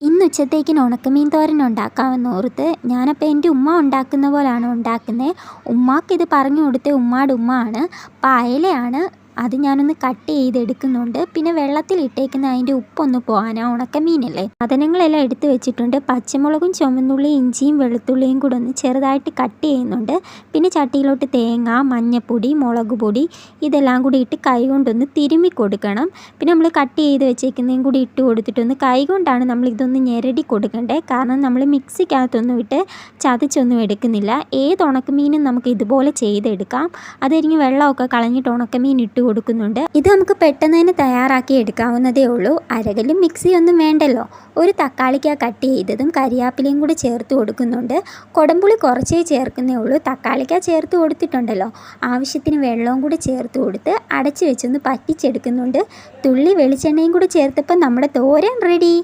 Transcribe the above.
ഇന്ന് ഉച്ചത്തേക്കിന് ഉണക്കമീൻ തോരൻ ഉണ്ടാക്കാമെന്ന് ഓർത്ത് ഞാനപ്പോൾ എൻ്റെ ഉമ്മ ഉണ്ടാക്കുന്ന പോലാണ് ഉണ്ടാക്കുന്നത്. ഉമ്മാക്കിത് പറഞ്ഞു കൊടുത്ത ഉമ്മാടെ ഉമ്മ ആണ്. അപ്പോൾ അയലയാണ്, അത് ഞാനൊന്ന് കട്ട് ചെയ്തെടുക്കുന്നുണ്ട്. പിന്നെ വെള്ളത്തിലിട്ടേക്കുന്ന അതിൻ്റെ ഉപ്പൊന്ന് പോകാനാ, ഉണക്കമീനല്ലേ. സാധനങ്ങളെല്ലാം എടുത്ത് വെച്ചിട്ടുണ്ട്. പച്ചമുളകും ചുവന്നുള്ളിയും ഇഞ്ചിയും വെളുത്തുള്ളിയും കൂടെ ഒന്ന് ചെറുതായിട്ട് കട്ട് ചെയ്യുന്നുണ്ട്. പിന്നെ ചട്ടിയിലോട്ട് തേങ്ങ, മഞ്ഞൾപ്പൊടി, മുളക് പൊടി ഇതെല്ലാം കൂടി ഇട്ട് കൈ കൊണ്ടൊന്ന് തിരുമ്മി കൊടുക്കണം. പിന്നെ നമ്മൾ കട്ട് ചെയ്ത് വെച്ചേക്കുന്നതും കൂടി ഇട്ട് കൊടുത്തിട്ടൊന്ന് കൈ കൊണ്ടാണ് നമ്മളിതൊന്ന് ഞെരടി കൊടുക്കേണ്ടത്. കാരണം നമ്മൾ മിക്സിക്കകത്തൊന്നും ഇട്ട് ചതച്ചൊന്നും എടുക്കുന്നില്ല. ഏത് ഉണക്കമീനും നമുക്ക് ഇതുപോലെ ചെയ്തെടുക്കാം. അതായിരിക്കും വെള്ളമൊക്കെ കളഞ്ഞിട്ട് ഉണക്കമീൻ ഇട്ട് കൊടുക്കുന്നുണ്ട്. ഇത് നമുക്ക് പെട്ടെന്ന് തന്നെ തയ്യാറാക്കി എടുക്കാവുന്നതേ ഉള്ളൂ. അരകല്ലും മിക്സിയൊന്നും വേണ്ടല്ലോ. ഒരു തക്കാളിക്ക കട്ട് ചെയ്തതും കരിയാപ്പിലയും കൂടി ചേർത്ത് കൊടുക്കുന്നുണ്ട്. കുടംപുളി കുറച്ചേ ചേർക്കുന്നേ ഉള്ളൂ. തക്കാളിക്ക ചേർത്ത് കൊടുത്തിട്ടുണ്ടല്ലോ, ആവശ്യത്തിന് വെള്ളവും കൂടി ചേർത്ത് കൊടുത്ത് അടച്ച് വെച്ചൊന്ന് പറ്റിച്ചെടുക്കുന്നുണ്ട്. തുള്ളി വെളിച്ചെണ്ണയും കൂടി ചേർത്തപ്പോൾ നമ്മുടെ തോരൻ റെഡി.